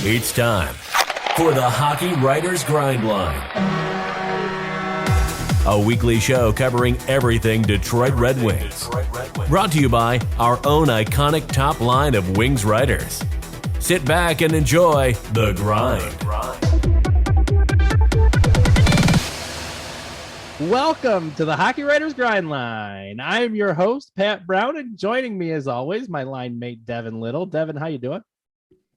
It's time for the Hockey Writers Grindline, a weekly show covering everything Detroit Red Wings. Brought to you by our own iconic top line of Wings writers. Sit back and enjoy The Grind. Welcome to the Hockey Writers Grindline. I'm your host, Pat Brown, and joining me as always, my line mate, Devin Little. Devin, how you doing?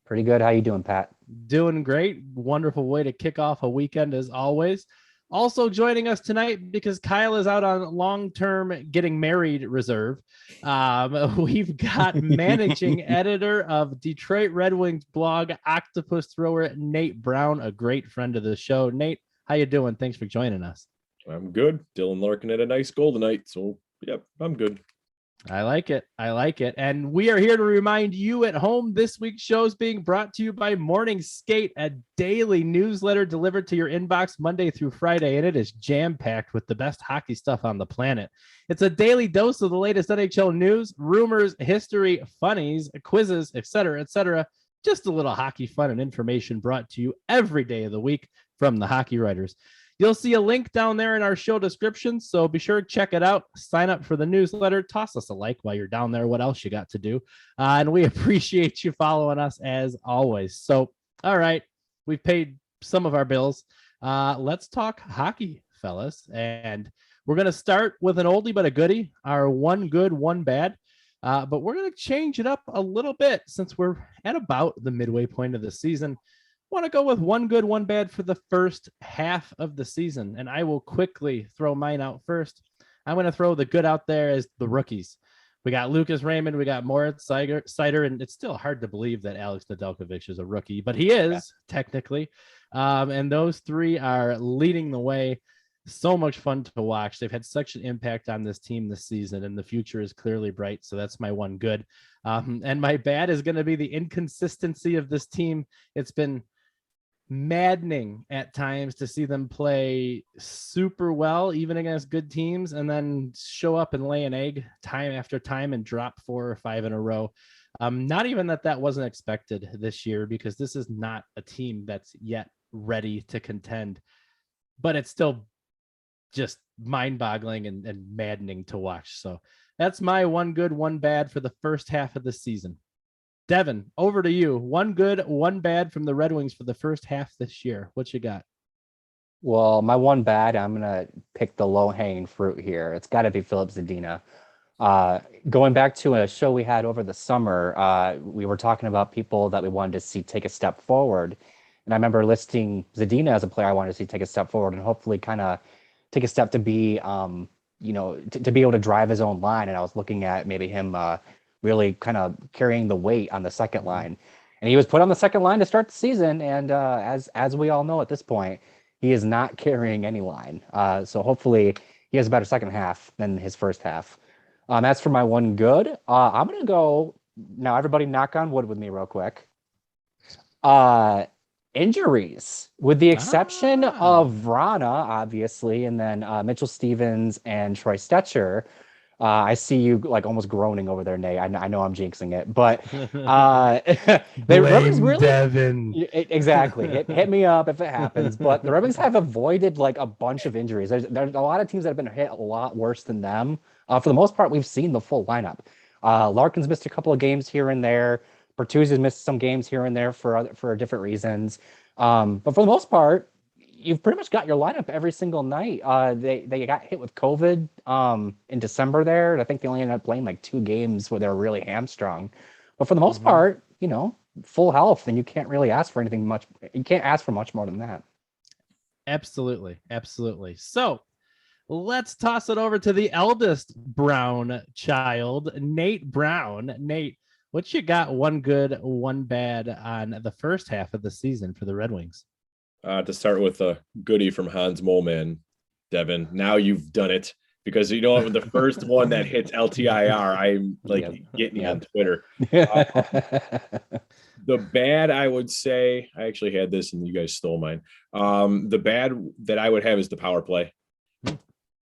Pretty good. How you doing, Pat? Doing great. Wonderful way to kick off a weekend as always. Also joining us tonight, because Kyle is out on long-term getting married reserve, we've got managing editor of Detroit Red Wings blog, Octopus Thrower, Nate Brown, a great friend of the show. Nate, how you doing? Thanks for joining us. I'm good. Dylan Larkin had a nice goal tonight, so yep, I'm good. I like it. And we are here to remind you at home, this week's show is being brought to you by Morning Skate, a daily newsletter delivered to your inbox Monday through Friday, and it is jam-packed with the best hockey stuff on the planet. It's a daily dose of the latest NHL news, rumors, history, funnies, quizzes, etc., etc. Just a little hockey fun and information brought to you every day of the week from the Hockey Writers. You'll see a link down there in our show description, so be sure to check it out. Sign up for the newsletter. Toss us a like while you're down there. What else you got to do? And we appreciate you following us as always. So, all right, we've paid some of our bills. Let's talk hockey, fellas. And we're going to start with an oldie but a goodie, our one good, one bad. But we're going to change it up a little bit since we're at about the midway point of the season. Want to go with one good, one bad for the first half of the season, and I will quickly throw mine out first. I'm going to throw the good out there as the rookies. We got Lucas Raymond, we got Moritz Seider, and it's still hard to believe that Alex Nedeljkovic is a rookie, but he is technically. And those three are leading the way. So much fun to watch. They've had such an impact on this team this season, and the future is clearly bright. So that's my one good. And my bad is going to be the inconsistency of this team. It's been maddening at times to see them play super well, even against good teams, and then show up and lay an egg time after time and drop 4 or 5 in a row. Not even that wasn't expected this year, because this is not a team that's yet ready to contend, but it's still just mind-boggling and maddening to watch. So that's my one good, one bad for the first half of the season. Devin, over to you. One good, one bad from the Red Wings for the first half this year. What you got? Well, my one bad, I'm going to pick the low-hanging fruit here. It's got to be Filip Zadina. Going back to a show we had over the summer, we were talking about people that we wanted to see take a step forward. And I remember listing Zadina as a player I wanted to see take a step forward and hopefully kind of take a step to be, to be able to drive his own line. And I was looking at maybe him really kind of carrying the weight on the second line. And he was put on the second line to start the season. And as we all know at this point, he is not carrying any line. So hopefully he has a better second half than his first half. As for my one good, I'm going to go, now everybody knock on wood with me real quick. Injuries, with the exception of Vrana, obviously, and then Mitchell Stevens and Troy Stetcher. I see you like almost groaning over there, Nate. I know I'm jinxing it, but the Red Wings really, Devin. Exactly. Hit me up if it happens. But the Red Wings have avoided like a bunch of injuries. There's a lot of teams that have been hit a lot worse than them. For the most part, we've seen the full lineup. Larkin's missed a couple of games here and there. Bertuzzi's missed some games here and there for different reasons. But for the most part, you've pretty much got your lineup every single night. They got hit with COVID in December there. And I think they only ended up playing like 2 games where they were really hamstrung. But for the most part, full health, and you can't really ask for anything much. You can't ask for much more than that. Absolutely. So let's toss it over to the eldest Brown child, Nate Brown. Nate, what you got one good, one bad on the first half of the season for the Red Wings? To start with a goodie from Hans Moleman, Devin. Now you've done it, because the first one that hits LTIR, I'm like getting on Twitter. The bad, I would say, I actually had this and you guys stole mine. The bad that I would have is the power play.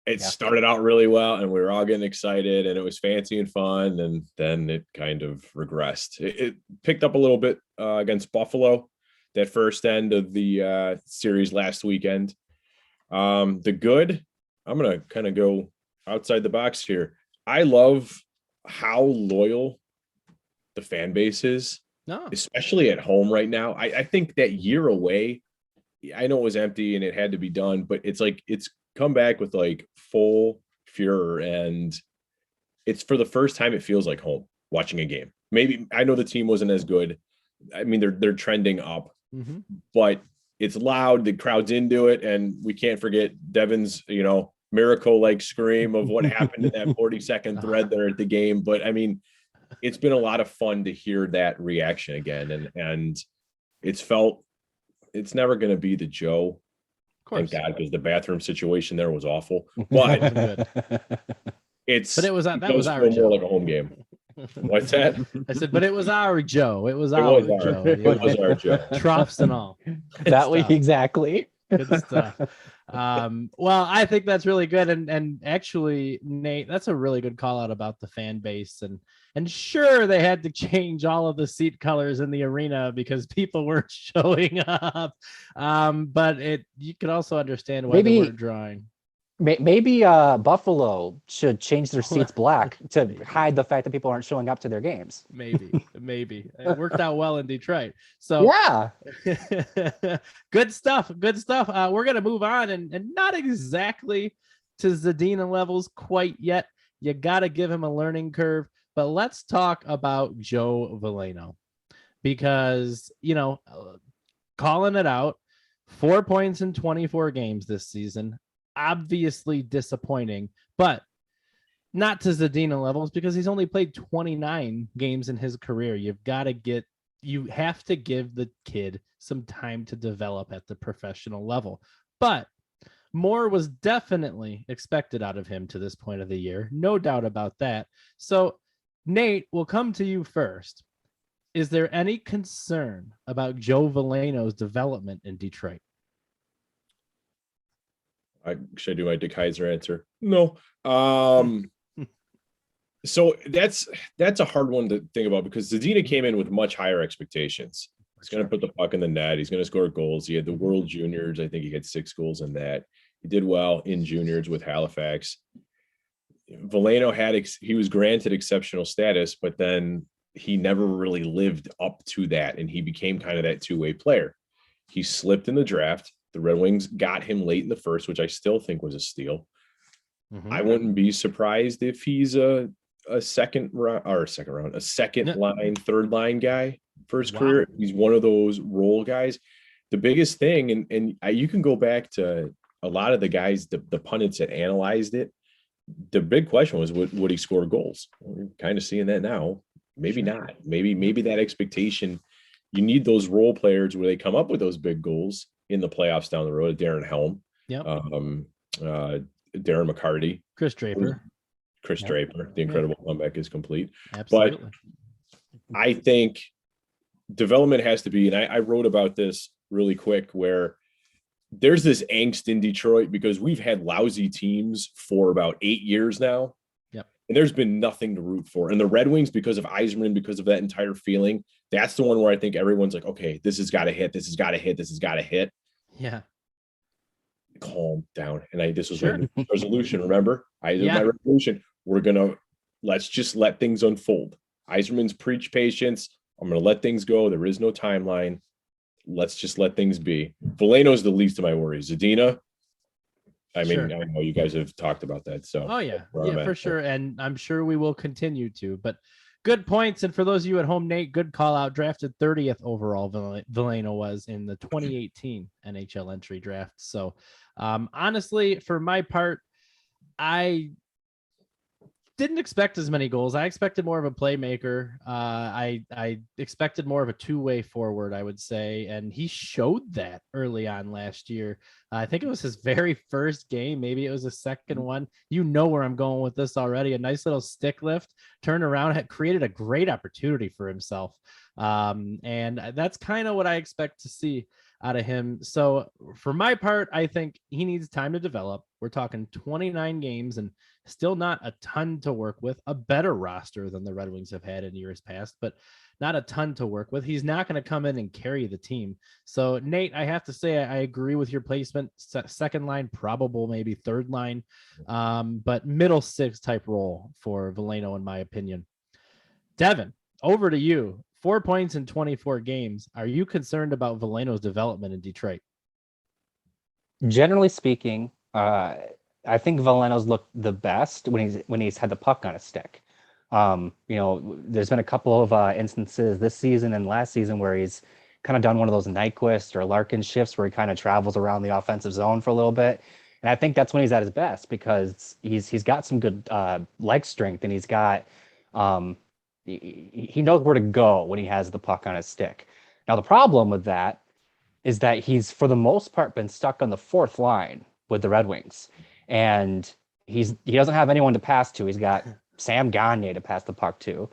It started out really well and we were all getting excited and it was fancy and fun. And then it kind of regressed. It picked up a little bit against Buffalo. that first end of the series last weekend. The good, I'm going to kind of go outside the box here. I love how loyal the fan base is, especially at home right now. I think that year away, I know it was empty and it had to be done, but it's like it's come back with like full furor, and it's for the first time it feels like home watching a game. Maybe I know the team wasn't as good. I mean, they're trending up, but it's loud. The crowd's into it, and we can't forget Devin's, miracle-like scream of what happened in that 40-second thread there at the game. But I mean, it's been a lot of fun to hear that reaction again, and it's never going to be the Joe. Thank God, because the bathroom situation there was awful. But it was that was our more like a home game. What's that? I said, but it was our Joe. It was our Joe. It was our Joe. Troughs and all. That way, exactly. Good stuff. Well, I think that's really good. And actually, Nate, that's a really good call out about the fan base. And sure, they had to change all of the seat colors in the arena because people weren't showing up. But you can also understand why they weren't drawing. Maybe Buffalo should change their seats black to hide the fact that people aren't showing up to their games. Maybe it worked out well in Detroit. So yeah, good stuff. We're gonna move on and not exactly to Zadina levels quite yet. You got to give him a learning curve. But let's talk about Joe Veleno, because calling it out, 4 points in 24 games this season. Obviously disappointing, but not to Zadina levels because he's only played 29 games in his career. You have to give the kid some time to develop at the professional level. But more was definitely expected out of him to this point of the year. No doubt about that. So, Nate, we'll come to you first. Is there any concern about Joe Veleno's development in Detroit? Should I do my Dick Heiser answer? No. So that's a hard one to think about because Zadina came in with much higher expectations. He's going to put the puck in the net. He's going to score goals. He had the World Juniors. I think he had 6 goals in that. He did well in juniors with Halifax. Veleno he was granted exceptional status, but then he never really lived up to that, and he became kind of that two-way player. He slipped in the draft. The Red Wings got him late in the first, which I still think was a steal. I wouldn't be surprised if he's a second line, third line guy for his career. He's one of those role guys. The biggest thing, and you can go back to a lot of the guys, the pundits that analyzed it. The big question was, would he score goals? We're kind of seeing that now. Maybe not. Maybe that expectation. You need those role players where they come up with those big goals in the playoffs down the road. Darren Helm, Darren McCarty, Chris Draper. The incredible comeback is complete. Absolutely. But I think development has to be, and I wrote about this really quick, where there's this angst in Detroit because we've had lousy teams for about 8 years now. And there's been nothing to root for. And the Red Wings, because of Yzerman, because of that entire feeling, that's the one where I think everyone's like, okay, this has got to hit. This has got to hit. This has got to hit. Yeah. Calm down. And this was my resolution. Remember, I did my resolution. Let's just let things unfold. Yzerman's preach patience. I'm going to let things go. There is no timeline. Let's just let things be. Veleno's the least of my worries. Zadina, I mean, I know you guys have talked about that. So, for sure. And I'm sure we will continue to. But good points. And for those of you at home, Nate, good call out. Drafted 30th overall, Veleno was in the 2018 NHL entry draft. So, honestly, for my part, I didn't expect as many goals. I expected more of a playmaker. I expected more of a two-way forward, I would say. And he showed that early on last year. I think it was his very first game. Maybe it was the second one. You know where I'm going with this already. A nice little stick lift, turn around, had created a great opportunity for himself. And that's kind of what I expect to see out of him. So for my part, I think he needs time to develop. We're talking 29 games and Still not a ton to work with, a better roster than the Red Wings have had in years past, but not a ton to work with. He's not going to come in and carry the team. So Nate, I have to say, I agree with your placement. Second line, probable, maybe third line, but middle six type role for Veleno, in my opinion. Devin, over to you. 4 points in 24 games. Are you concerned about Veleno's development in Detroit? Generally speaking, I think Veleno's looked the best when he's had the puck on his stick. There's been a couple of instances this season and last season where he's kind of done one of those Nyquist or Larkin shifts where he kind of travels around the offensive zone for a little bit. And I think that's when he's at his best because he's got some good leg strength and he's got he knows where to go when he has the puck on his stick. Now, the problem with that is that he's, for the most part, been stuck on the fourth line with the Red Wings. And he doesn't have anyone to pass to. He's got Sam Gagner to pass the puck to.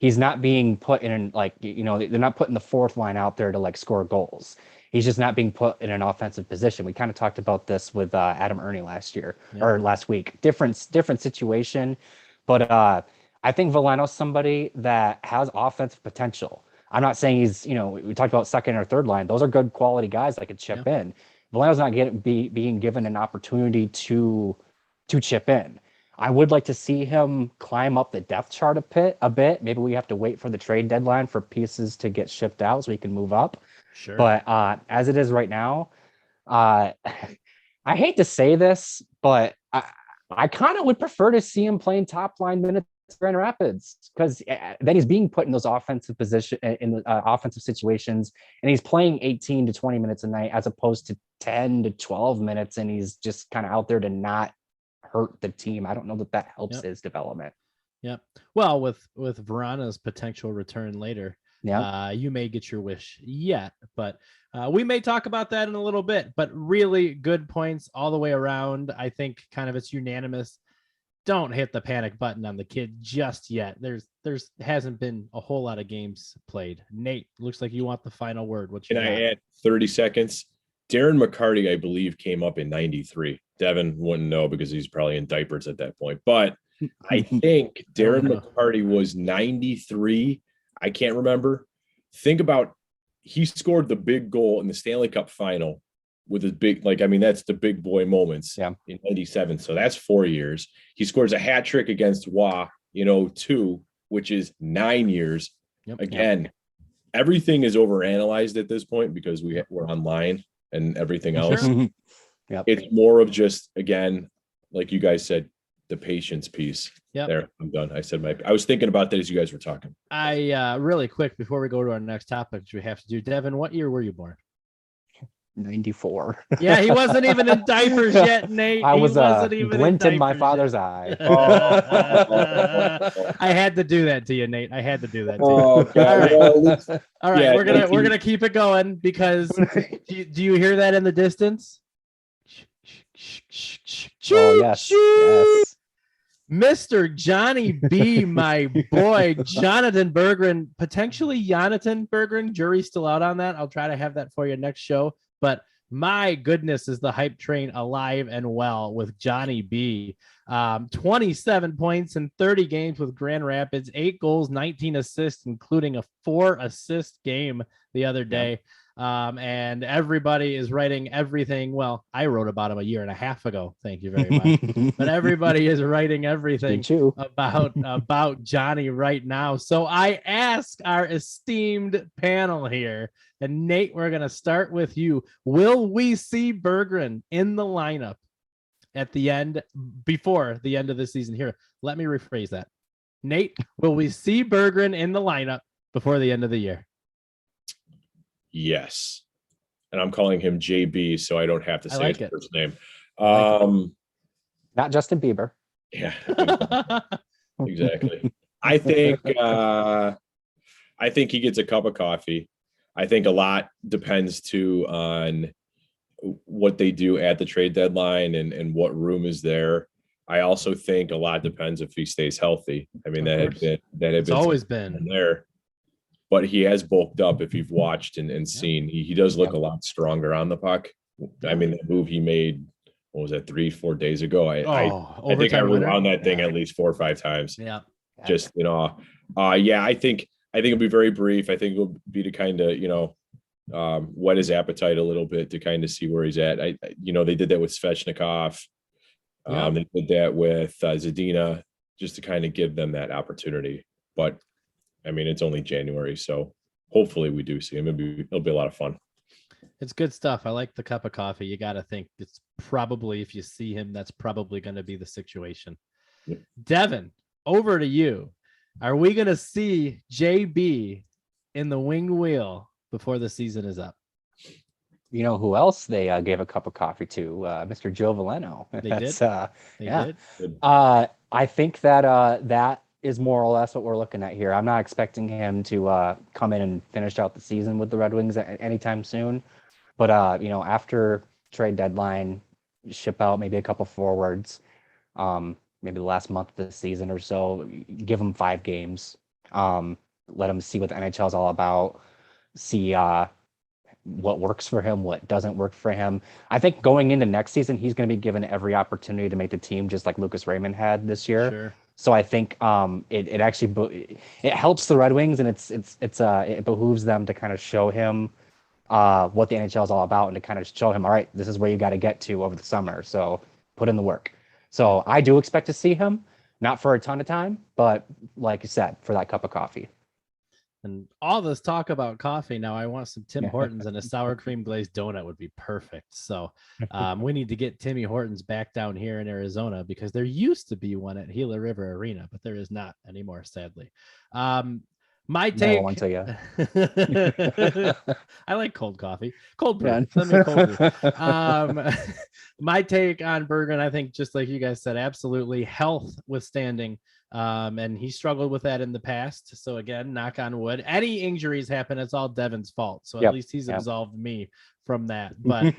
He's not being put in, they're not putting the fourth line out there to, score goals. He's just not being put in an offensive position. We kind of talked about this with Adam Ernie last week. Different situation. But I think Veleno's somebody that has offensive potential. I'm not saying he's, we talked about second or third line. Those are good quality guys that could chip in. Veleno's not being given an opportunity to chip in. I would like to see him climb up the depth chart a bit. Maybe we have to wait for the trade deadline for pieces to get shipped out so he can move up. Sure. But as it is right now, I hate to say this, but I kind of would prefer to see him playing top line minutes in Grand Rapids because then he's being put in those offensive offensive situations and he's playing 18 to 20 minutes a night as opposed to 10 to 12 minutes and he's just kind of out there to not hurt the team. I don't know that helps his development. Yep. Well, with Vrana's potential return later, you may get your wish yet, but we may talk about that in a little bit. But really good points all the way around. I think kind of it's unanimous. Don't hit the panic button on the kid just yet. There's hasn't been a whole lot of games played. Nate, looks like you want the final word. Can I add 30 seconds? Darren McCarty, I believe, came up in 93. Devin wouldn't know because he's probably in diapers at that point. But I think Darren McCarty was 93. I can't remember. Think about, he scored the big goal in the Stanley Cup final with his big, that's the big boy moments in 97. So that's 4 years. He scores a hat trick against Wa in 02, which is 9 years. Again, everything is overanalyzed at this point because we're online and everything else. Sure. It's more of just, again, like you guys said, the patience piece. There, I'm done. I was thinking about that as you guys were talking. Really quick before we go to our next topic, which we have to do. Devin, what year were you born? 94. Yeah, he wasn't even in diapers yet, Nate. I was a glint in my father's eye. I had to do that to you, Nate. I had to do that to you. Okay. All right. We're gonna keep it going because do you hear that in the distance? Oh, yes. Mr. Johnny B, my boy, Jonatan Berggren, potentially Jonatan Berggren. Jury's still out on that. I'll try to have that for you next show. But my goodness, is the hype train alive and well with Johnny B. 27 points in 30 games with Grand Rapids, 8 goals, 19 assists, including a 4-assist game the other day. And everybody is writing everything. Well, I wrote about him a year and a half ago. Thank you very much. But everybody is writing everything about Johnny right now. So I ask our esteemed panel here, and Nate, we're going to start with you. Will we see Berggren in the lineup at the end, before the end of the season? Here, let me rephrase that. Nate, will we see Berggren in the lineup before the end of the year? Yes. And I'm calling him JB, so I don't have to say his first name. Not Justin Bieber. Yeah, exactly. I think he gets a cup of coffee. I think a lot depends too on what they do at the trade deadline and what room is there. I also think a lot depends if he stays healthy. I mean, it's always been there. But he has bulked up. If you've watched and seen, he does look a lot stronger on the puck. I mean, the move he made what was that, 3-4 days ago? I think I overtime winner. rewound that thing at least 4 or 5 times. Yeah. Just, I think it'll be very brief. I think it'll be to kind of, whet his appetite a little bit to kind of see where he's at. They did that with Svechnikov. They did that with Zadina, just to kind of give them that opportunity. But I mean, it's only January, so hopefully we do see him. It'll be a lot of fun. It's good stuff. I like the cup of coffee. You got to think it's probably, if you see him, that's probably going to be the situation. Yep. Devin, over to you. Are we going to see JB in the wing wheel before the season is up? You know who else they gave a cup of coffee to? Mr. Joe Veleno. They did. They did. I think that that is more or less what we're looking at here. I'm not expecting him to come in and finish out the season with the Red Wings anytime soon. But after trade deadline, ship out maybe a couple forwards, maybe the last month of the season or so. Give him 5 games. Let him see what the NHL is all about. See what works for him, what doesn't work for him. I think going into next season, he's going to be given every opportunity to make the team, just like Lucas Raymond had this year. Sure. So I think it actually it helps the Red Wings, and it behooves them to kind of show him what the NHL is all about, and to kind of show him, all right, this is where you got to get to over the summer. So put in the work. So I do expect to see him, not for a ton of time, but like you said, for that cup of coffee. And all this talk about coffee, now I want some Tim Hortons, and a sour cream glazed donut would be perfect. So we need to get Timmy Hortons back down here in Arizona, because there used to be one at Gila River Arena, but there is not anymore, sadly. My take. No, until you. I like cold coffee, cold brew. Yeah. Let me cold brew. My take on Berggren, I think, just like you guys said, absolutely health withstanding. And he struggled with that in the past. So again, knock on wood. Any injuries happen, it's all Devin's fault. So at least he's absolved me from that. But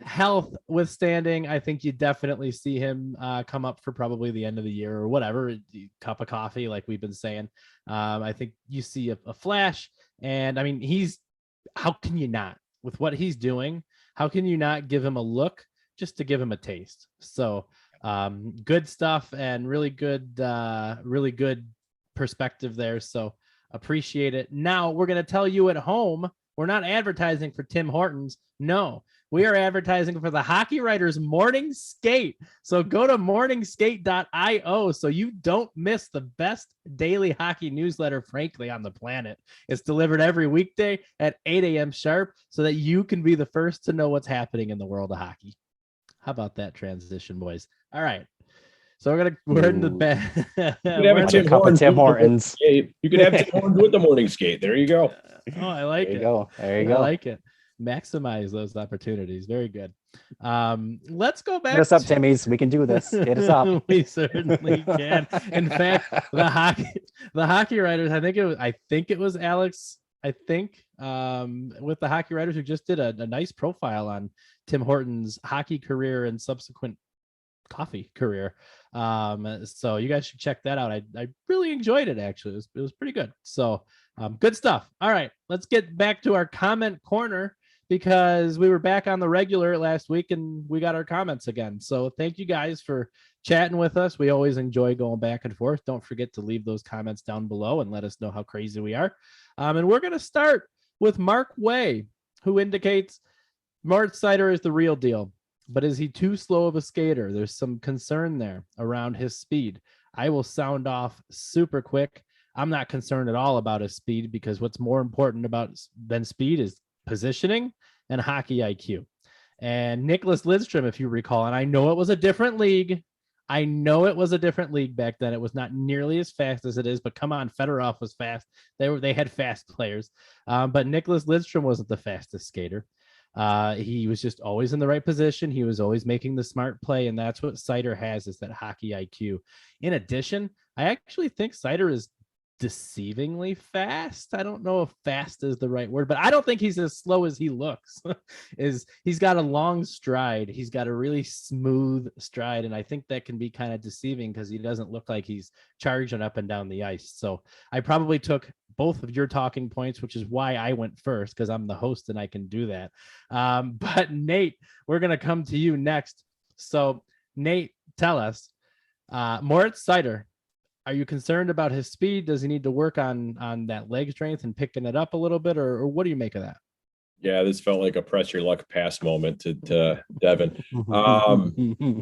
health withstanding, I think you definitely see him come up for probably the end of the year or whatever, cup of coffee, like we've been saying. I think you see a flash, and I mean, how can you not, with what he's doing, how can you not give him a look just to give him a taste? So good stuff, and really good perspective there. So appreciate it. Now we're going to tell you at home, we're not advertising for Tim Hortons. No, we are advertising for the Hockey Writers Morning Skate. So go to morningskate.io so you don't miss the best daily hockey newsletter, frankly, on the planet. It's delivered every weekday at 8 a.m. sharp so that you can be the first to know what's happening in the world of hockey. How about that transition, boys? All right. So we're in the bed. You could have a Tim Hortons. You could have Tim Hortons with the morning skate. There you go. Oh, I like it. There you go. I like it. Maximize those opportunities. Very good. Let's go back. Hit us up, Timmys. We can do this. Hit us up. We certainly can. In fact, the hockey writers, I think it was Alex. I think with the Hockey Writers, who just did a nice profile on Tim Hortons' hockey career and subsequent coffee career. So you guys should check that out. I really enjoyed it, actually. It was pretty good. So good stuff. All right, let's get back to our comment corner, because we were back on the regular last week and we got our comments again. So thank you guys for chatting with us. We always enjoy going back and forth. Don't forget to leave those comments down below and let us know how crazy we are. And we're going to start with Mark Way, who indicates Moritz Seider is the real deal, but is he too slow of a skater? There's some concern there around his speed. I will sound off super quick. I'm not concerned at all about his speed, because what's more important than speed is positioning and hockey IQ. And Nicholas Lidstrom, if you recall, and I know it was a different league. I know it was a different league back then. It was not nearly as fast as it is, but come on, Fedorov was fast. They had fast players. But Nicholas Lidstrom wasn't the fastest skater. He was just always in the right position. He was always making the smart play, and that's what Seider has, is that hockey IQ. In addition, I actually think Seider is deceivingly fast. I don't know if fast is the right word, but I don't think he's as slow as he looks. He's got a long stride. He's got a really smooth stride. And I think that can be kind of deceiving because he doesn't look like he's charging up and down the ice. So I probably took both of your talking points, which is why I went first, because I'm the host and I can do that. But Nate, we're going to come to you next. So Nate, tell us, Moritz Seider, are you concerned about his speed? Does he need to work on that leg strength and picking it up a little bit, or what do you make of that? Yeah, this felt like a press your luck pass moment to Devin.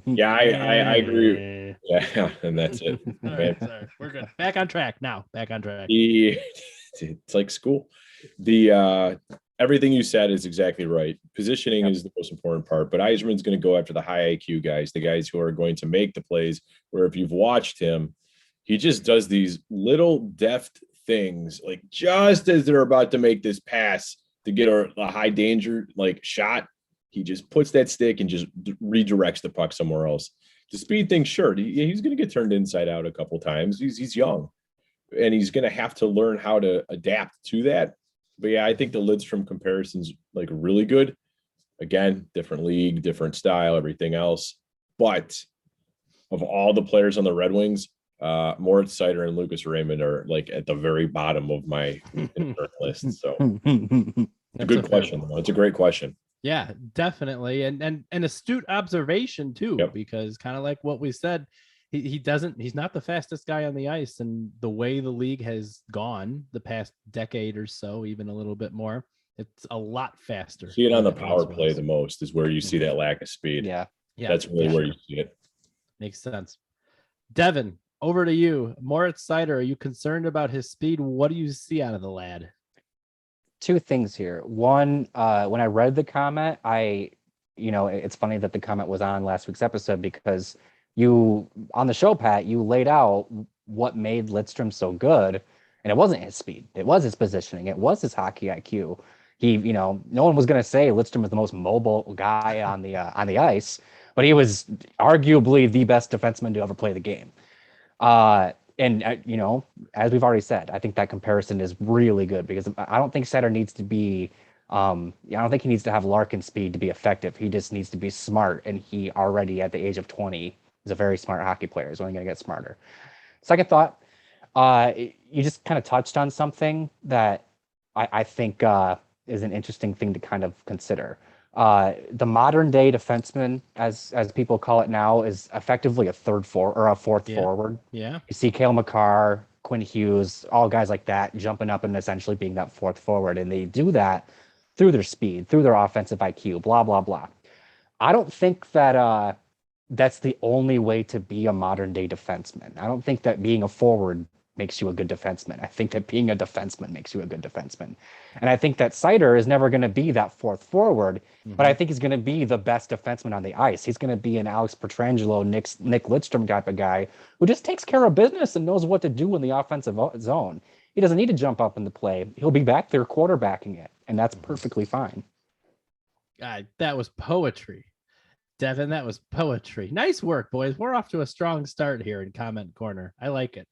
Yeah, I agree. Yeah, and that's it. All right, sorry. We're good. Back on track now. Back on track. It's like school. The everything you said is exactly right. Positioning is the most important part, but Yzerman's going to go after the high IQ guys, the guys who are going to make the plays. Where if you've watched him, he just does these little deft things, like just as they're about to make this pass to get a high danger like shot, he just puts that stick and just redirects the puck somewhere else. The speed thing, sure, he's going to get turned inside out a couple times. He's young, and he's going to have to learn how to adapt to that. But yeah, I think the Lidstrom comparison's like really good. Again, different league, different style, everything else. But of all the players on the Red Wings, Moritz Seider and Lucas Raymond are like at the very bottom of my list. So it's a good question. It's a great question. Yeah, definitely. And an astute observation too, because kind of like what we said, he's not the fastest guy on the ice. And the way the league has gone the past decade or so, even a little bit more, it's a lot faster. See it on the power play the most is where you see that lack of speed. Yeah. That's really where you see it. Makes sense. Devin, over to you. Moritz Seider, are you concerned about his speed? What do you see out of the lad? Two things here. One, when I read the comment, it's funny that the comment was on last week's episode because you, on the show, Pat, you laid out what made Lidstrom so good, and it wasn't his speed. It was his positioning. It was his hockey IQ. No one was going to say Lidstrom was the most mobile guy on the ice, but he was arguably the best defenseman to ever play the game. As we've already said, I think that comparison is really good because I don't think Seider needs to be, I don't think he needs to have Larkin speed to be effective. He just needs to be smart. And he already at the age of 20 is a very smart hockey player. He's only going to get smarter. Second thought, you just kind of touched on something that I think is an interesting thing to kind of consider. The modern day defenseman, as people call it now, is effectively a fourth forward. Yeah. You see Cale Makar, Quinn Hughes, all guys like that jumping up and essentially being that fourth forward. And they do that through their speed, through their offensive IQ, blah, blah, blah. I don't think that that's the only way to be a modern day defenseman. I don't think that being a forward makes you a good defenseman. I think that being a defenseman makes you a good defenseman. And I think that Seider is never going to be that fourth forward, but I think he's going to be the best defenseman on the ice. He's going to be an Alex Pietrangelo, Nick Lidstrom type of guy who just takes care of business and knows what to do in the offensive zone. He doesn't need to jump up in the play. He'll be back there quarterbacking it, and that's perfectly fine. God, that was poetry. Devin, that was poetry. Nice work, boys. We're off to a strong start here in comment corner. I like it.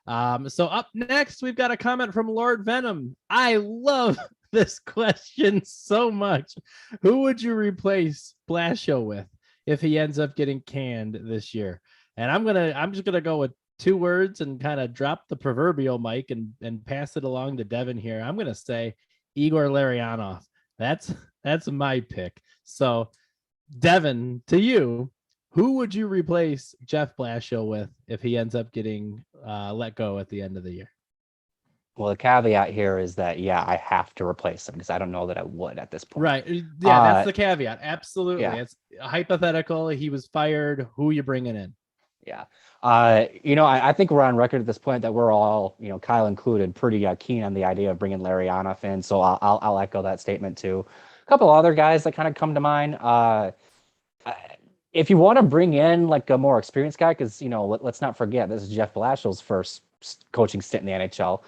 So up next, we've got a comment from Lord Venom. I love this question so much. Who would you replace Blashill with if he ends up getting canned this year? And I'm just gonna go with two words and kind of drop the proverbial mic and pass it along to Devin here. I'm gonna say Igor Larionov. That's my pick. So Devin, to you, who would you replace Jeff Blashill with if he ends up getting let go at the end of the year? Well, the caveat here is that, I have to replace him because I don't know that I would at this point. Right. Yeah, that's the caveat. Absolutely. Yeah. It's hypothetical. He was fired. Who are you bringing in? Yeah. I think we're on record at this point that we're all, Kyle included, pretty keen on the idea of bringing Larionov in. So I'll echo that statement too. A couple other guys that kind of come to mind. If you want to bring in like a more experienced guy, because, let's not forget, this is Jeff Blashill's first coaching stint in the NHL.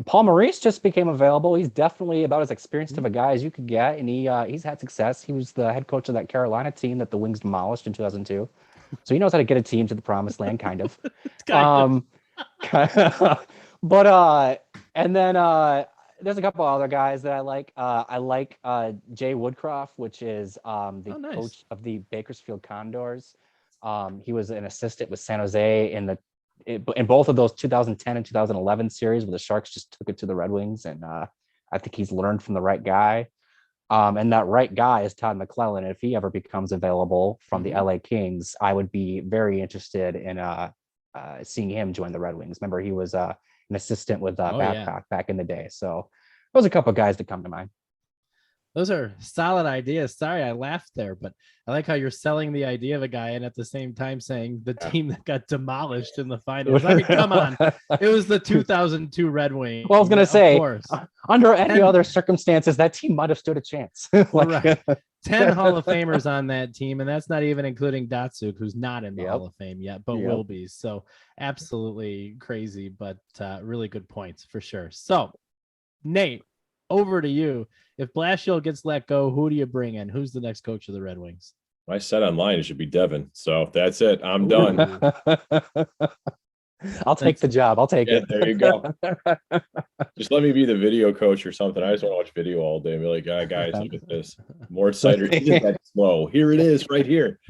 Paul Maurice just became available. He's definitely about as experienced of a guy as you could get, and he's had success. He was the head coach of that Carolina team that the Wings demolished in 2002. So he knows how to get a team to the promised land, kind of. But and then there's a couple other guys that I like. I like Jay Woodcroft, which is the nice. coach of the Bakersfield Condors. He was an assistant with San Jose in both of those 2010 and 2011 series where the Sharks just took it to the Red Wings, and I think he's learned from the right guy. And that right guy is Todd McClellan. If he ever becomes available from the LA Kings, I would be very interested in seeing him join the Red Wings. Remember, he was an assistant with Babcock back in the day. So those are a couple of guys that come to mind. Those are solid ideas. Sorry, I laughed there, but I like how you're selling the idea of a guy and at the same time saying the team that got demolished in the finals. I mean, come on. It was the 2002 Red Wings. Well, I was going to say, under any other circumstances, that team might have stood a chance. Right. 10 Hall of Famers on that team, and that's not even including Datsuk, who's not in the Hall of Fame yet, but will be. So absolutely crazy, but really good points for sure. So, Nate, over to you. If Blashill gets let go, who do you bring in? Who's the next coach of the Red Wings? I said online it should be Devin. So that's it. I'm done. I'll take the job. I'll take it. There you go. Just let me be the video coach or something. I just want to watch video all day and be like, guys, look at this. Moritz Seider isn't that slow. Here it is right here.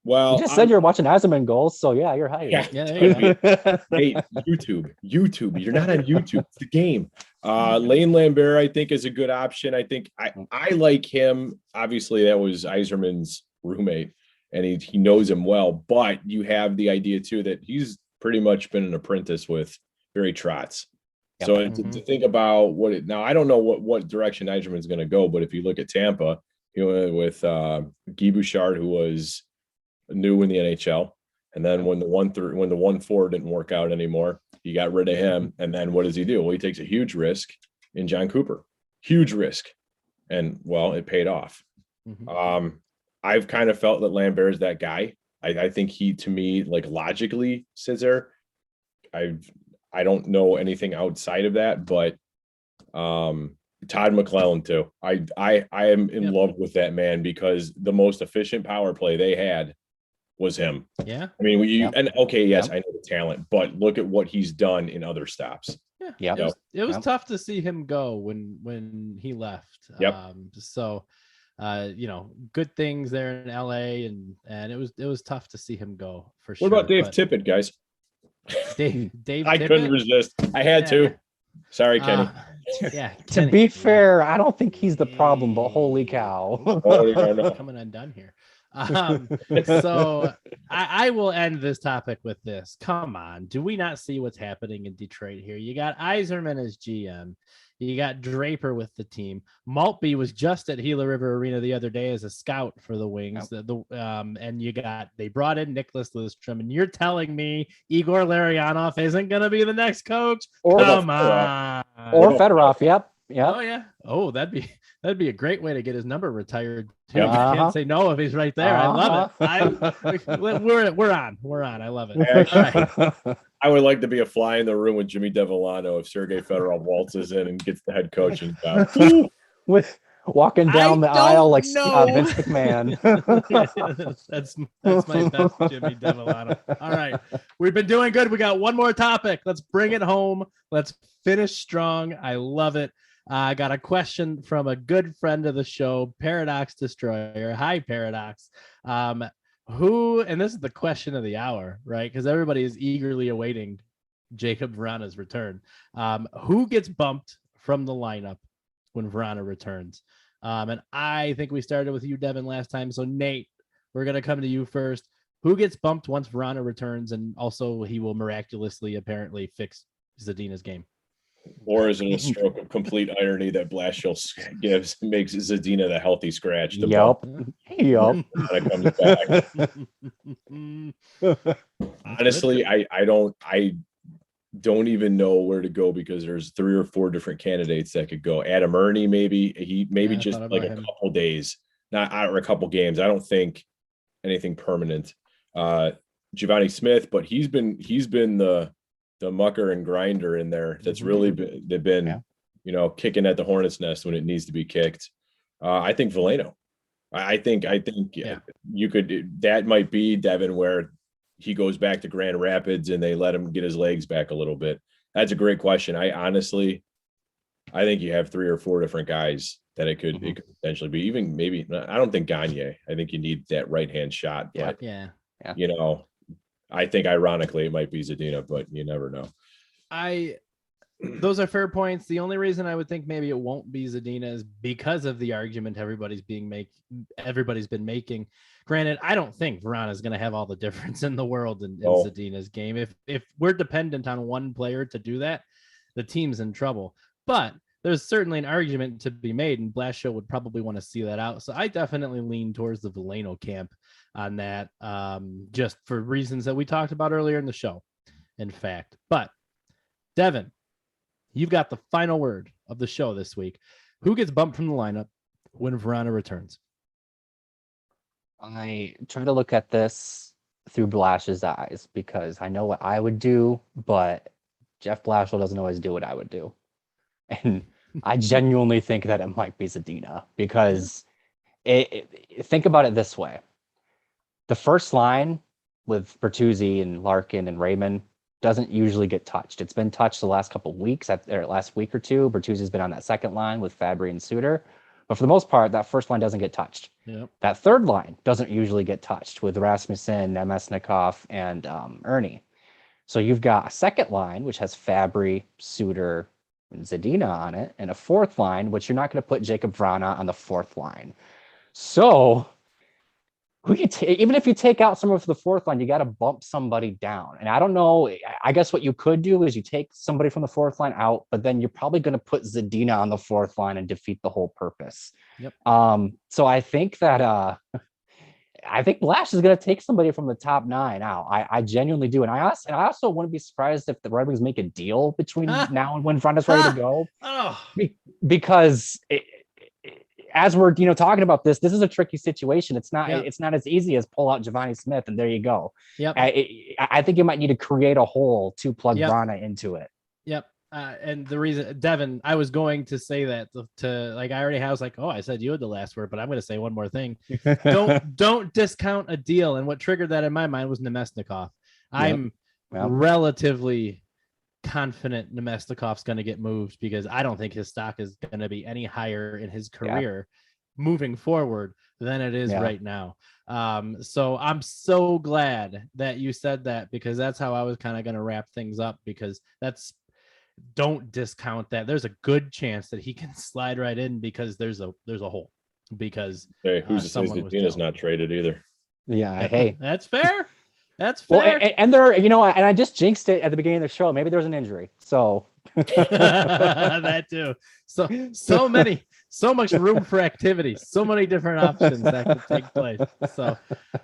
Well, you just said you're watching Eiserman goals, so yeah, you're hiding. Hey, YouTube. You're not on YouTube. It's the game. Lane Lambert, I think, is a good option. I think I like him. Obviously, that was Eiserman's roommate, and he knows him well. But you have the idea too that he's pretty much been an apprentice with Barry Trotz. Yep. So to think about now, I don't know what direction Eiserman's going to go, but if you look at Tampa, he went with Guy Bouchard, who was new in the NHL, and then when the 1-4 didn't work out anymore, he got rid of him. And then what does he do? Well, he takes a huge risk in John Cooper, huge risk, and well, it paid off. I've kind of felt that Lambert is that guy. I think he, to me, like logically sits there. I don't know anything outside of that, but Todd McClellan too. I am in love with that man because the most efficient power play they had was him. Yeah. I mean, I know the talent, but look at what he's done in other stops. Yeah. It was tough to see him go when he left. So good things there in LA and it was tough to see him go for sure. What about Dave Tippett, guys? Dave I Tippett? Couldn't resist. I had to. Sorry, Kenny. To be fair, I don't think he's the problem, but holy cow. Coming undone here. So I will end this topic with this. Come on, do we not see what's happening in Detroit here? You got Eiserman as GM. You got Draper with the team. Maltby was just at Gila River Arena the other day as a scout for the Wings. And they brought in Nicholas Lidstrom, and you're telling me Igor Larionov isn't going to be the next coach? Come on. Or Fedorov. Yep. Oh yeah. Oh, that'd be a great way to get his number retired. Too. I can't say no if he's right there. I love it. We're on. I love it. I would like to be a fly in the room with Jimmy Devillano if Sergei Fedorov waltzes in and gets the head coaching job. With walking down the aisle like Vince McMahon. That's my best Jimmy Devillano. All right. We've been doing good. We got one more topic. Let's bring it home. Let's finish strong. I love it. I got a question from a good friend of the show, Paradox Destroyer. Hi, Paradox. And this is the question of the hour, right? Because everybody is eagerly awaiting Jakub Vrana's return. Who gets bumped from the lineup when Vrana returns? And I think we started with you, Devin, last time. So, Nate, we're going to come to you first. Who gets bumped once Vrana returns? And also, he will miraculously, apparently, fix Zadina's game. Or is it a stroke of complete irony that Blashill makes Zadina the healthy scratch? Yep. Honestly, I don't even know where to go because there's 3 or 4 different candidates that could go. Adam Ernie, maybe just like a couple days, or a couple games. I don't think anything permanent. Giovanni Smith, but he's been the mucker and grinder in there. That's really been kicking at the hornet's nest when it needs to be kicked. I think Veleno. I think you could. That might be Devin where he goes back to Grand Rapids and they let him get his legs back a little bit? That's a great question. I think you have 3 or 4 different guys that it could potentially be. Even maybe, I don't think Gagne. I think you need that right hand shot. But you know, I think ironically it might be Zadina, but you never know. Those are fair points. The only reason I would think maybe it won't be Zadina is because of the argument everybody's been making. Granted, I don't think Vrana is going to have all the difference in the world in Zadina's game. If we're dependent on one player to do that, the team's in trouble. But there's certainly an argument to be made, and Blashill would probably want to see that out. So I definitely lean towards the Veleno camp on that, just for reasons that we talked about earlier in the show, in fact. But Devin, you've got the final word of the show this week. Who gets bumped from the lineup when Vrana returns? I try to look at this through Blash's eyes because I know what I would do, but Jeff Blashill doesn't always do what I would do. And I genuinely think that it might be Zadina because think about it this way. The first line with Bertuzzi and Larkin and Raymond doesn't usually get touched. It's been touched the last couple of weeks, or last week or two. Bertuzzi's been on that second line with Fabry and Suter. But for the most part, that first line doesn't get touched. Yep. That third line doesn't usually get touched with Rasmussen, Nemesnikov, and Ernie. So you've got a second line, which has Fabry, Suter, and Zadina on it, and a fourth line, which you're not going to put Jakub Vrana on the fourth line. So even if you take out someone for the fourth line, you got to bump somebody down. And I don't know. I guess what you could do is you take somebody from the fourth line out, but then you're probably going to put Zadina on the fourth line and defeat the whole purpose. Yep. So I think that I think Blash is going to take somebody from the top 9 out. I genuinely do. And I also wouldn't be surprised if the Red Wings make a deal between now and when Vrana's ready to go. Because as we're talking about this is a tricky situation. It's not as easy as pull out Giovanni Smith and there you go. Yep. I think you might need to create a hole to plug Vrana into it. Yep. And the reason, Devin, I was going to say that I said you had the last word, but I'm going to say one more thing. Don't discount a deal. And what triggered that in my mind was Nemesnikov. I'm relatively confident Nemesnikov's going to get moved because I don't think his stock is going to be any higher in his career moving forward than it is right now. So I'm so glad that you said that because that's how I was kind of going to wrap things up because don't discount that. There's a good chance that he can slide right in because there's a hole because who's to say Zadina's not traded either. Yeah. Hey, that's fair. That's fair. Well, and there, and I just jinxed it at the beginning of the show. Maybe there was an injury. So that too. So much room for activity, so many different options that could take place. So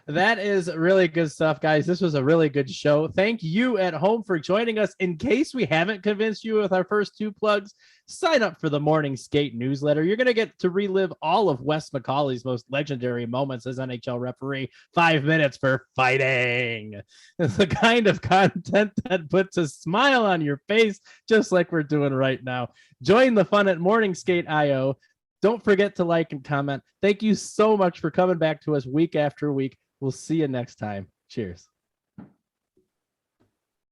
that is really good stuff, guys. This was a really good show. Thank you at home for joining us. In case we haven't convinced you with our first 2 plugs, sign up for the Morning Skate newsletter. You're going to get to relive all of Wes McCauley's most legendary moments as NHL referee. 5 minutes for fighting. It's the kind of content that puts a smile on your face, just like we're doing right now. Join the fun at Morningskate.io. Don't forget to like and comment. Thank you so much for coming back to us week after week. We'll see you next time. Cheers.